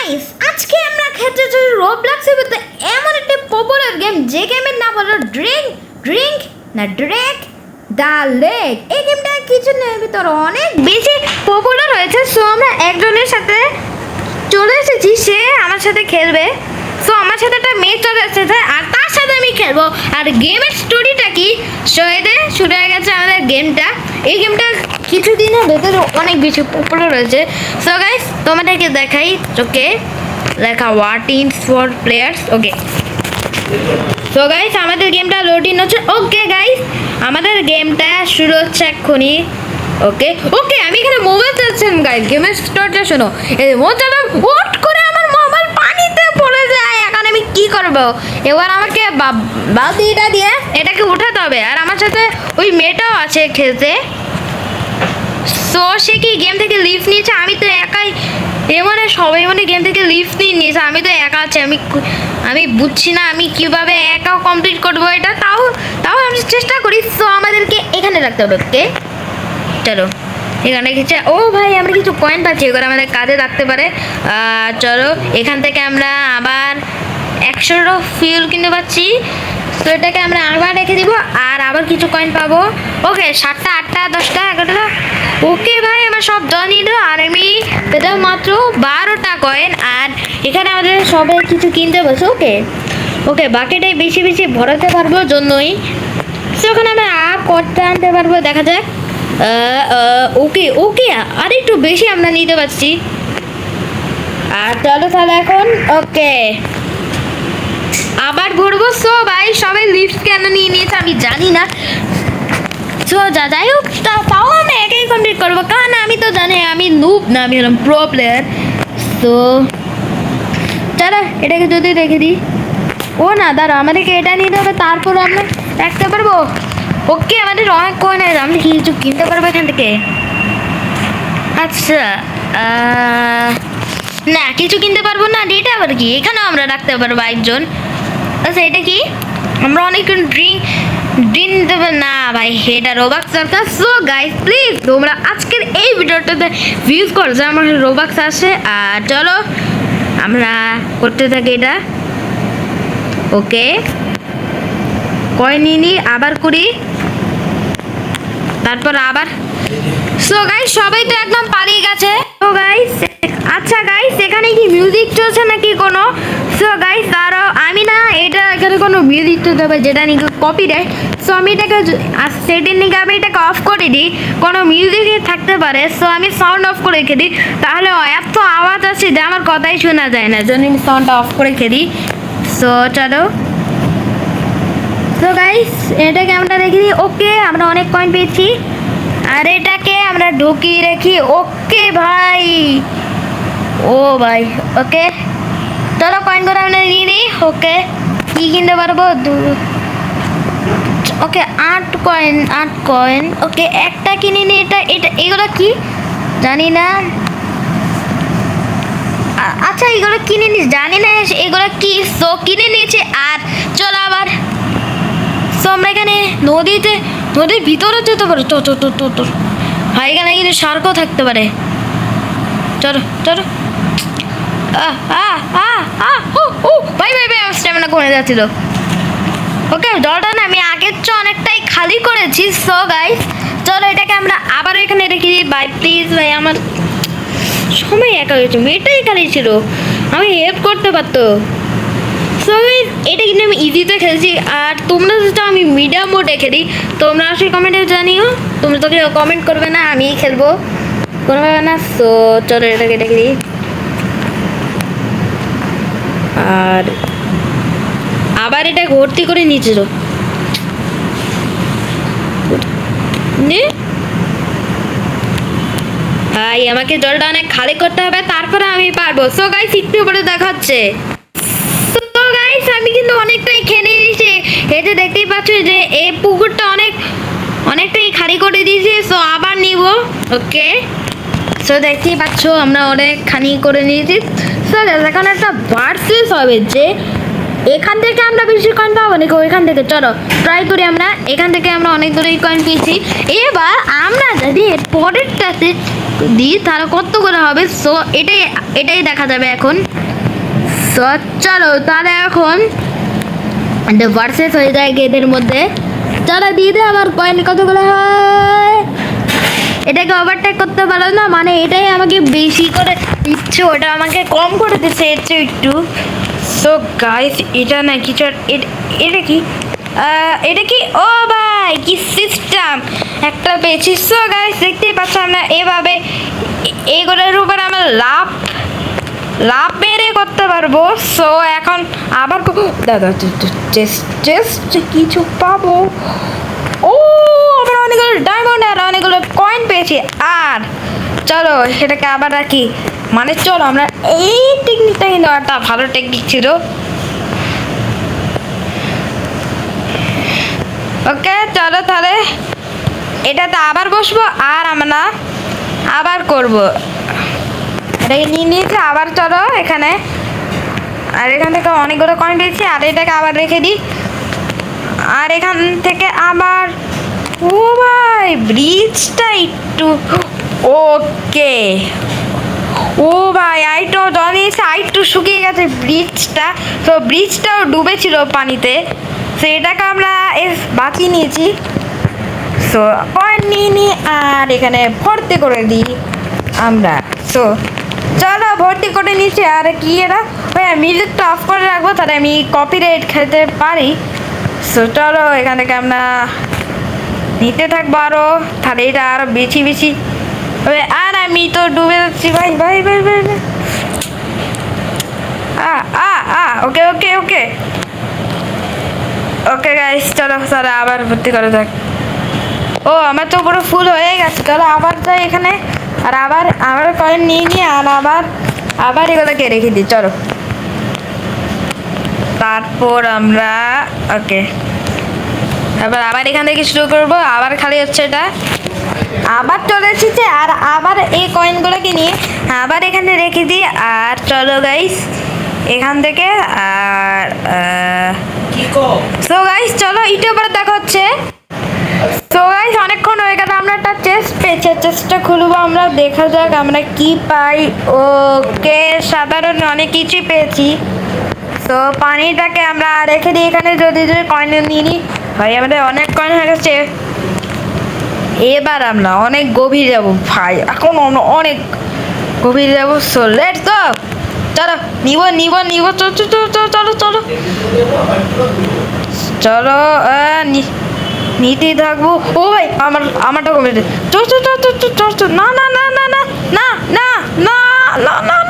Guys আজকে আমরা খেলতে চলেছি রোবলক্সের মধ্যে এমন একটা পপুলার গেম যে গেমের নাম হলো ড্রেক দ্য লেক। এই গেমটা কিছুদিনের ভিতর অনেক বেশি পপুলার হয়েছে। সো আমরা একজনের সাথে চলে এসেছি, সে আমার সাথে খেলবে। সো আমার সাথে একটা মেয়ে চলে এসেছে আর তার সাথে আমি খেলবো। আর গেমের স্টোরিটা কি শোয়েদে শুরু হয়ে গেছে আমাদের গেমটা। এই গেমটা কিছুদিনের ভেতরে অনেক বেশি পপুলার হয়েছে। সো গাইস তোমাদেরকে দেখাই, ওকে লেখা waiting for players. Okay so guys আমাদের গেমটা লোডিং হচ্ছে। ওকে গাইস আমাদের গেমটা শুরু হচ্ছে এক্ষুনি। ওকে ওকে আমি এখানে মোবাইল চাচ্ছিলাম গাইস। গেমের স্টোরিটা শোনো, এই মোবাইলটা ওট করে আমার মোবাইল পানিতে পড়ে যায়। এখন আমি কি করব? এবার আমাকে বালতিটা দিয়ে এটাকে উঠাতে হবে। আর আমার সাথে ওই মেয়েটাও আছে খেলতে। সো সে কি গেম থেকে লিফট নিয়েছে? আমি তো একাই, মানে সবাই মানে গেম থেকে লিফট নিয়েছে, আমি তো একা আছি। আমি বুঝছি না আমি কিভাবে একাও কমপ্লিট করবো এটা। তাও আমি চেষ্টা করি। সো আমাদেরকে এখানে রাখতে হবে। ওকে চলো এখানে কিছু, ও ভাই আমরা কিছু কয়েন পাচ্ছি, এগুলো আমাদের কাজে রাখতে পারে। চলো এখান থেকে আমরা আবার 100 ফিউল কিনতে পাচ্ছি। তো এটাকে আমরা আবার রেখে দিব আর আবার কিছু কয়েন পাবো। ওকে 7টা 8টা 10টা 11টা। ওকে ভাই আমার সব দল নিয়ে দেবো। আর আমি পেতাম মাত্র 12টা কয়েন। আর এখানে আমাদের সবাই কিছু কিনতে বসে। ওকে ওকে বাকিটাই বেশি বেশি ভরাতে পারবো জন্যই। সো ওখানে আমরা আর করতে আনতে পারবো, দেখা যাক। ওকে ওকে আর একটু বেশি আমরা নিতে পারছি। আর চলো তাহলে এখন ওকে আবার ঘুরবো। সো ভাই সবাই লিফট কেন নিয়ে নিয়েছে আমি জানি না। সো যাই হোক তাও আমরা একাই কমপ্লিট করবো, কারণ আমি তো জানি আমি নুব না, আমি হলাম প্রো প্লেয়ার। তো চলো এটাকে যদি রেখে দিই। ও না দাঁড়া, আমাদেরকে এটা নিতে হবে, তারপর আমরা রাখতে পারবো। ওকে আমাদের অনেক কয়েন আছে, আমি কিছু কিনতে পারবো এখান থেকে। আচ্ছা না কিছু কিনতে পারবো না। এটা আবার কি? এখানেও আমরা রাখতে পারবো একজন। আচ্ছা এটা কি? আমরা অনেকক্ষণ ড্রিঙ্ক দেবো না ভাই, এটা রোবাক্স দরকার। সো গাইস প্লিজ তোমরা আজকের এই ভিডিওটাতে ভিউজ করো যে আমার রোবাক্স আসে। আর চলো আমরা করতে থাকি এটা। ওকে কয়েন নিয়ে নিই, আবার করি, তারপর আবার। সো গাইস সবাই তো একদম পালিয়ে গেছে। তো গাইস আচ্ছা গাইস এখানে কি মিউজিক চলছে নাকি কোনো? সো গাইস দাঁড়াও, আমি না এটা এখানে কোনো মিউজিক চলতে হবে যেটা নাকি কপিরাইট। সো আমি এটাকে সেটিং নাকি আমি এটাকে অফ করে দিই, কোনো মিউজিক থাকতে পারে। সো আমি সাউন্ড অফ করে রেখে দিই, তাহলে এত আওয়াজ আছে যে আমার কথাই শোনা যায় না, জন্য আমি সাউন্ডটা অফ করে রেখে দিই। সো চলো তো গাইস এটাকে আমরা রেখে দিই। ওকে আমরা অনেক কয়েন পেয়েছি আর এটাকে আমরা ঢুকিয়ে রাখি। ওকে ভাই, ও ভাই ওকে চলো কয়েনগুলো আমরা নিয়ে নিই। ওকে কী কিনতে পারবো? ওকে 8 কয়েন। ওকে একটা কিনে নিই। এটা এগুলো কি জানি না। আচ্ছা এগুলো কিনে নিস, জানি না এগুলো কি। সো কিনে নিয়েছে। আর চলো আবার সো আমরা এখানে নদীর ভিতরে যেতে পারি। তো ভাই এখানে কিন্তু শার্কও থাকতে পারে। চলো চলো ভাই আমার স্ট্যামিনা কমে যাচ্ছিল। ওকে জলটা না আমি আগের চেয়ে অনেকটাই খালি করেছি। সো গাইস চলো এটাকে আমরা আবার এখানে রেখে দিই। ভাই প্লিজ ভাই আমার সময় একা হয়েছে, মেয়েটাই খালি ছিল, আমি হেল্প করতে পারতো। সো এটা কিন্তু আমি ইজিতে খেলছি। আর তোমরা যদি আমি মিডিয়াম মোডে খেলি তোমরা আসলে কমেন্টে জানিও। তোমরা তো কেউ কমেন্ট করবে না, আমিই খেলবো, কোনো ব্যাপার না। সো চলো এটাকে রেখে দিই। আর আবার এটা ভর্তি করে নিয়েছিল ভাই, আমাকে জলটা অনেক খালি করতে হবে, তারপরে আমি পারবো। সো গাইস একটু পরে দেখা হচ্ছে। তো গাইস আমি কিন্তু অনেকটাই খেলে নিয়েছি, এতে দেখতেই পাচ্ছ যে এই পুকুরটা অনেকটাই খালি করে দিয়েছি। সো আবার নিব। ওকে সো দেখতেই পাচ্ছ আমরা অনেক খানি করে নিয়েছি। সো এখন একটা ভার্সেস হবে যে এখান থেকে আমরা বেশি কয়েন পাবো নাকি ওইখান থেকে। চলো ট্রাই করি। আমরা এখান থেকে আমরা অনেক দূরেই কয়েন পেয়েছি। এবার আমরা যদি পরেরটাতে দিই তাহলে কত করে হবে। সো এটাই এটাই দেখা যাবে এখন। সো চলো তাহলে এখন ভার্সেস হয়ে যায় এদের মধ্যে। চলো দিয়ে দে আমার কয়েন কতগুলো হয়। এটাকে ওভারটেক করতে পারো না, মানে এটাই আমাকে বেশি করে দিচ্ছে, ওটা আমাকে কম করে দিচ্ছে এর চেয়ে একটু। সো গাইস এটা না কিছু এটা কি এটা কি, ও ভাই কি সিস্টেম একটা পেয়েছি। সো গাইস দেখতেই পাচ্ছ আমরা এভাবে এগুলোর উপর আমরা লাভ মেরে করতে পারবো। সো এখন আবার দাদা চেস্ট কিছু পাবো। ও আমরা অনেকগুলো ডায়মন্ড আর অনেকগুলো কয়েন পেয়েছি। আর চলো সেটাকে আবার রাখি, মানে চলো আমরা এই টেকনিকটা কিন্তু একটা ভালো টেকনিক ছিল। ওকে চলো তাহলে এটাতে আবার বসবো আর আমরা আবার করব। এটাকে নিয়ে নিয়েছি আবার চলো এখানে, আর এখান থেকে অনেকগুলো কয়েন পেয়েছি আর এটাকে আবার রেখে দিই। আর এখান থেকে আবার ও ভাই ব্রিজটা একটু ওকে। ও ভাই আইটো জনিস আইটু শুকিয়ে গেছে ব্রিজটা। তো ব্রিজটাও ডুবেছিল পানিতে, তো এটাকে আমরা বাঁচিয়ে নিয়েছি। সো পয়েন্ট নিয়ে নিই আর এখানে ভর্তি করে দিই আমরা। সো চলো ভর্তি করে নিচ্ছি। আর কি এটা ভাই মিউজিকটা অফ করে রাখবো তাহলে আমি কপিরাইট খেতে পারি। সো চলো এখান থেকে আমরা নিতে থাকবো আরও, তাহলে এটা আরও বেশি বেশি হবে। আর আমি তো ডুবে যাচ্ছি ভাই ভাই ভাই ভাই ওকে ওকে ওকে ওকে গাইস চলো তাহলে আবার ভর্তি করে থাক। ও আমার তো পুরো ফুল হয়ে গেছে। চলো আবার যাই এখানে আর আবার কয়েন নিয়ে নিয়ে আর আবার এগুলোকে রেখে দিই। চলো তারপর আমরা ওকে আবার এখান থেকে শুরু করবো। আবার খালি হচ্ছে এটা আবার চলে এসেছে আর আবার এই কয়েনগুলোকে নিয়ে আবার এখানে রেখে দিই। আর চলো গাইস এখান থেকে আর সো গাইস চলো ইউটিউবে দেখা হচ্ছে। সো গাইস অনেকক্ষণ হয়ে গেল, আমরা একটা চেস্ট পেয়েছি, চেস্টটা খুলবো আমরা, দেখা যাক আমরা কি পাই। ওকে সাধারণ অনেক কিছুই পেয়েছি। তো পানিটাকে আমরা রেখে দিই এখানে, যদি কয়েন নিয়ে নিই ভাই আমাদের অনেক কয়েন হয়ে গেছে। এবার আমরা অনেক গভীর যাবো ভাই, এখন অনেক গভীর যাবো। সো লেটস গো চলো নিব চলো চলো চলো চলো নিতেই থাকবো। ও ভাই আমারটা কমে চল চল চল চল চল চল না না না না না না না না না